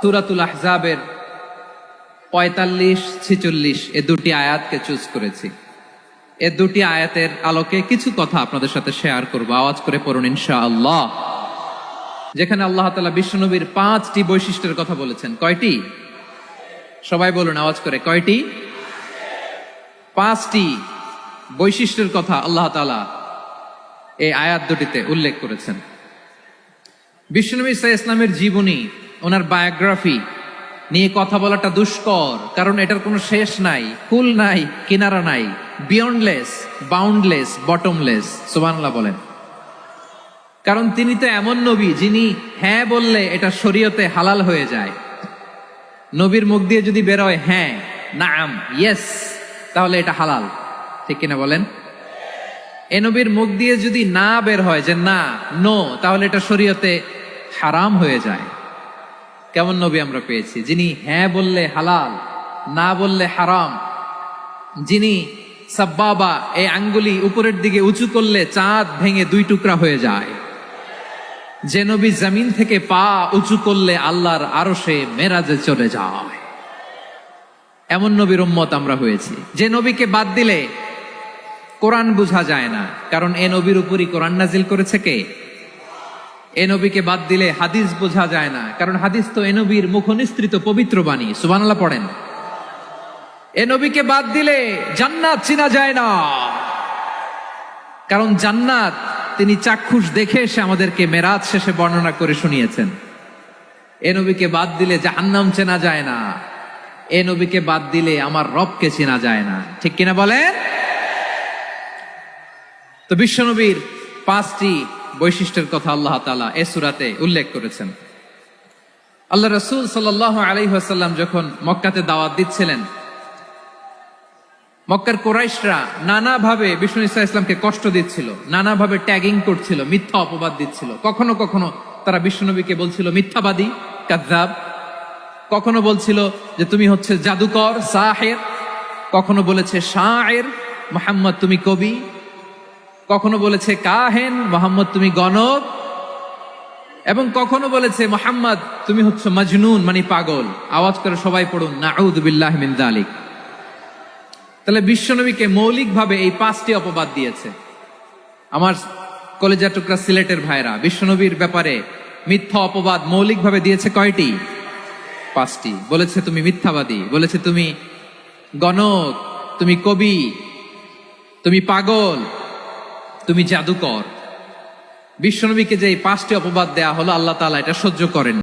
সূরাতুল আহজাবের ৪৫-৪৬ এ দুটি আয়াতকে চুজ করেছি। এ দুটি আয়াতের আলোকে কিছু কথা আপনাদের সাথে শেয়ার করব। আওয়াজ করে পড়ুন ইনশাআল্লাহ। যেখানে আল্লাহ তাআলা বিশ্বনবীর ৫টি বৈশিষ্ট্যের কথা বলেছেন। কয়টি? সবাই বলুন আওয়াজ করে, কয়টি? ৫টি বৈশিষ্ট্যের কথা আল্লাহ তাআলা এই আয়াত দুটিতে উল্লেখ করেছেন। বিশ্বনবী সাল্লাল্লাহু আলাইহি ওয়াসাল্লামের জীবনী, ওনার বায়োগ্রাফি নিয়ে কথা বলাটা দুষ্কর, কারণ এটার কোনো শেষ নাই, কুল নাই, কিনারা নাই, বিয়ন্ডলেস, বাউন্ডলেস, বটমলেস। সুবহানাল্লাহ বলেন। কারণ তিনি তো এমন নবী যিনি হ্যাঁ বললে এটা শরীয়তে হালাল হয়ে যায়। নবীর মুখ দিয়ে যদি বের হয় হ্যাঁ, নাম, ইয়েস, তাহলে এটা হালাল। ঠিক কিনা বলেন? এ নবীর মুখ দিয়ে যদি না বের হয় যে না, নো, তাহলে এটা শরীয়তে হারাম হয়ে যায়। কেমন নবী আমরা পেয়েছি, যিনি হ্যাঁ বললে হালাল, না বললে হারাম, যিনি সাব্বাবা, এই আঙ্গুলি উপরের দিকে উঁচু করলে চাঁদ ভেঙে 2 টুকরা হয়ে যায়, যে নবী জমিন থেকে পা উঁচু করলে আল্লাহর আরশে মেরাজে চলে যায়। এমন নবীর উম্মত আমরা হয়েছি। যে নবীকে বাদ দিলে কোরআন বোঝা যায় না, কারণ এ নবীর উপরই কোরআন নাজিল করেছে কে? এ নবীকে বাদ দিলে হাদিস বোঝা যায় না, কারণ হাদিস তো এ নবীর মুখনিসৃত পবিত্র বাণী। সুবহানাল্লাহ পড়েন। এ নবীকে বাদ দিলে জান্নাত চিনা যায় না, কারণ জান্নাত তিনি চাক্ষুষ দেখে এসে আমাদেরকে মেরাজ শেষে বর্ণনা করে শুনিয়েছেন। এ নবীকে বাদ দিলে জাহান্নাম চেনা যায় না, এ নবীকে বাদ দিলে আমার রবকে চেনা যায় না। ঠিক কিনা বলেন? তো বিশ্বনবীর 5টি বৈশিষ্ট্যের কথা আল্লাহ তাআলা এই সূরাতে উল্লেখ করেছেন। আল্লাহ রাসূল সাল্লাল্লাহু আলাইহি ওয়াসাল্লাম যখন মক্কাতে দাওয়াত দিচ্ছিলেন, মক্কার কুরাইশরা নানাভাবে বিষ্ণু ঈসা ইসলামকে কষ্ট দিচ্ছিল, নানাভাবে ট্যাগিং করছিল, মিথ্যা অপবাদ দিচ্ছিল। কখনো কখনো তারা বিশ্বনবীকে বলছিল মিথ্যাবাদী, কাযযাব। কখনো বলছিল যে তুমি হচ্ছে জাদুকর, সাহির। কখনো বলেছে শায়ের, মুহাম্মদ তুমি কবি। কখনো বলেছে কাহেন, মুহাম্মদ তুমি গণক। এবং কখনো বলেছে মুহাম্মদ তুমি হচ্ছে মাজনুন, মানে পাগল। আওয়াজ করে সবাই পড়ুন নাউযু বিল্লাহি মিন যালিক। তাহলে বিশ্বনবীকে মৌলিকভাবে এই 5টি অপবাদ দিয়েছে। আমার কলেজা টুকরা সিলেটের ভাইরা, বিশ্বনবীর ব্যাপারে মিথ্যা অপবাদ মৌলিকভাবে দিয়েছে কয়টি? 5টি। বলেছে তুমি মিথ্যাবাদী, বলেছে তুমি গণক, তুমি কবি, তুমি পাগল, তুমি জাদুকর। বিশ্বনবীকে যে এই 5টি অপবাদ দেয়া হলো, আল্লাহ তাআলা এটা সহ্য করেন।